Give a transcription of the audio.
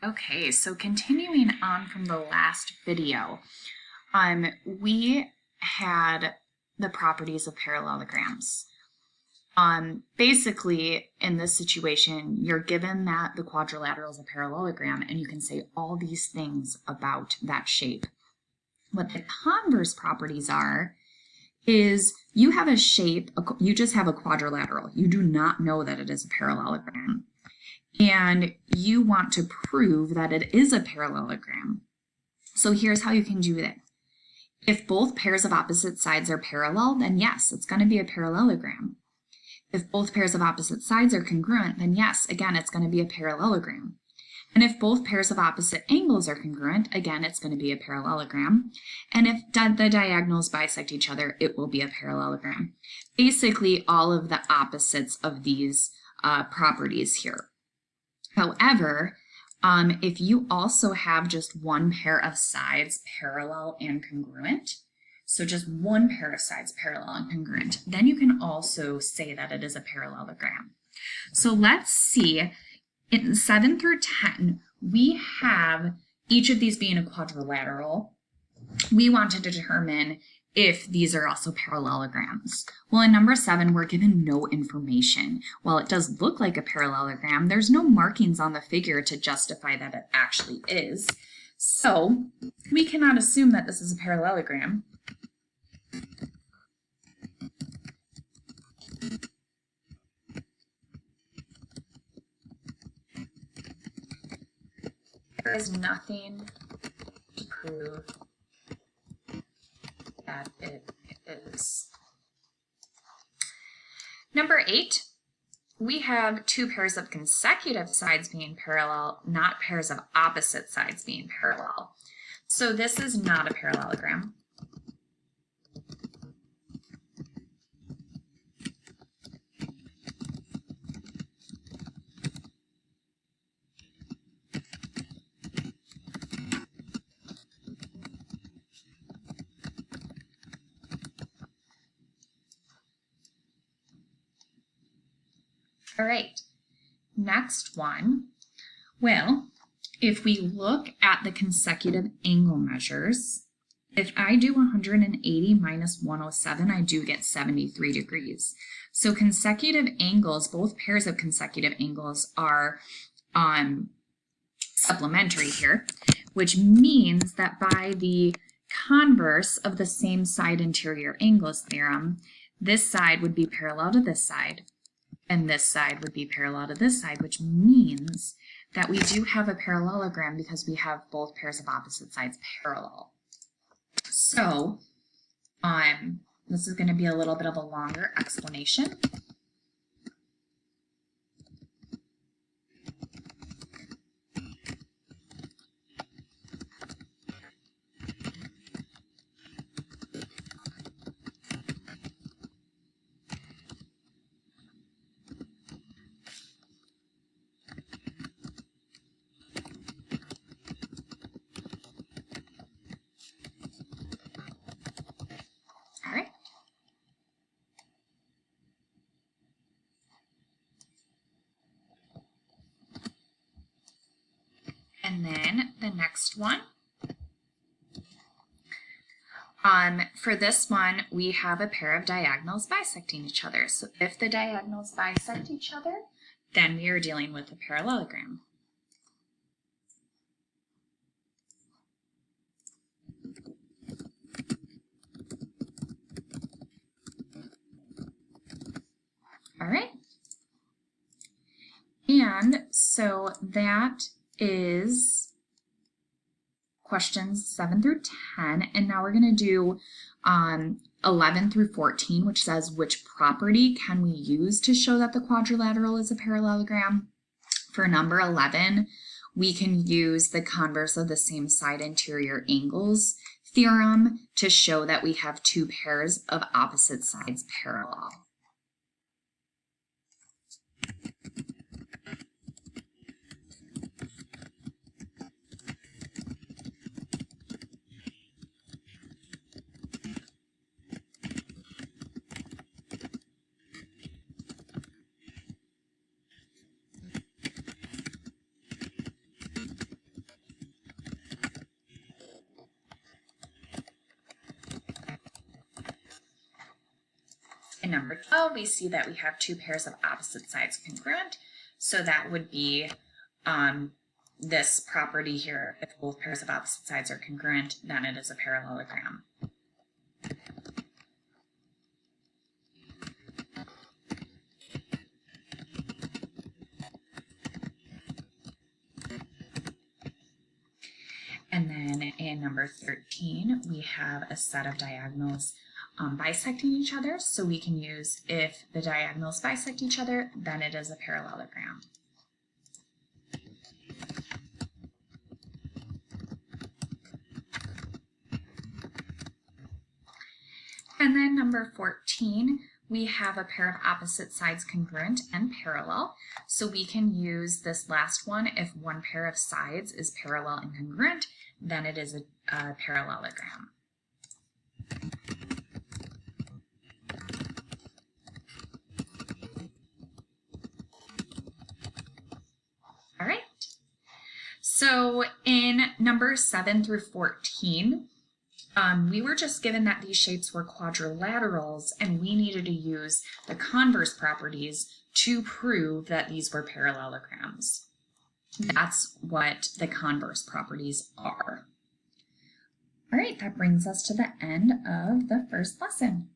Okay, so continuing on from the last video, we had the properties of parallelograms. Basically, in this situation, you're given that the quadrilateral is a parallelogram, and you can say all these things about that shape. What the converse properties are is you have a shape, you just have a quadrilateral. You do not know that it is a parallelogram. And you want to prove that it is a parallelogram. So here's how you can do that. If both pairs of opposite sides are parallel, then yes, it's going to be a parallelogram. If both pairs of opposite sides are congruent, then yes, again, it's going to be a parallelogram. And if both pairs of opposite angles are congruent, again, it's going to be a parallelogram. And if the diagonals bisect each other, it will be a parallelogram. Basically, all of the opposites of these properties here. However, if you also have just one pair of sides parallel and congruent, so just one pair of sides parallel and congruent, then you can also say that it is a parallelogram. So let's see, in 7 through 10, we have each of these being a quadrilateral. We want to determine if these are also parallelograms. Well, in number 7, we're given no information. While it does look like a parallelogram, there's no markings on the figure to justify that it actually is. So we cannot assume that this is a parallelogram. There is nothing to prove that it is. Number 8, we have two pairs of consecutive sides being parallel, not pairs of opposite sides being parallel. So this is not a parallelogram. All right, next one. Well, if we look at the consecutive angle measures, if I do 180 minus 107, I do get 73 degrees. So consecutive angles, both pairs of consecutive angles are supplementary here, which means that by the converse of the same side interior angles theorem, this side would be parallel to this side, and this side would be parallel to this side, which means that we do have a parallelogram because we have both pairs of opposite sides parallel. So this is going to be a little bit of a longer explanation. And then the next one, for this one, we have a pair of diagonals bisecting each other. So if the diagonals bisect each other, then we are dealing with a parallelogram. All right. And so that is questions 7 through 10, and now we're going to do 11 through 14, which says which property can we use to show that the quadrilateral is a parallelogram. For number 11, we can use the converse of the same side interior angles theorem to show that we have two pairs of opposite sides parallel. number 12, we see that we have two pairs of opposite sides congruent. So that would be this property here. If both pairs of opposite sides are congruent, then it is a parallelogram. And then in number 13, we have a set of diagonals bisecting each other. So we can use, if the diagonals bisect each other, then it is a parallelogram. And then number 14, we have a pair of opposite sides congruent and parallel. So we can use this last one. If one pair of sides is parallel and congruent, then it is a parallelogram. All right. So in numbers 7 through 14, we were just given that these shapes were quadrilaterals, and we needed to use the converse properties to prove that these were parallelograms. That's what the converse properties are. All right, that brings us to the end of the first lesson.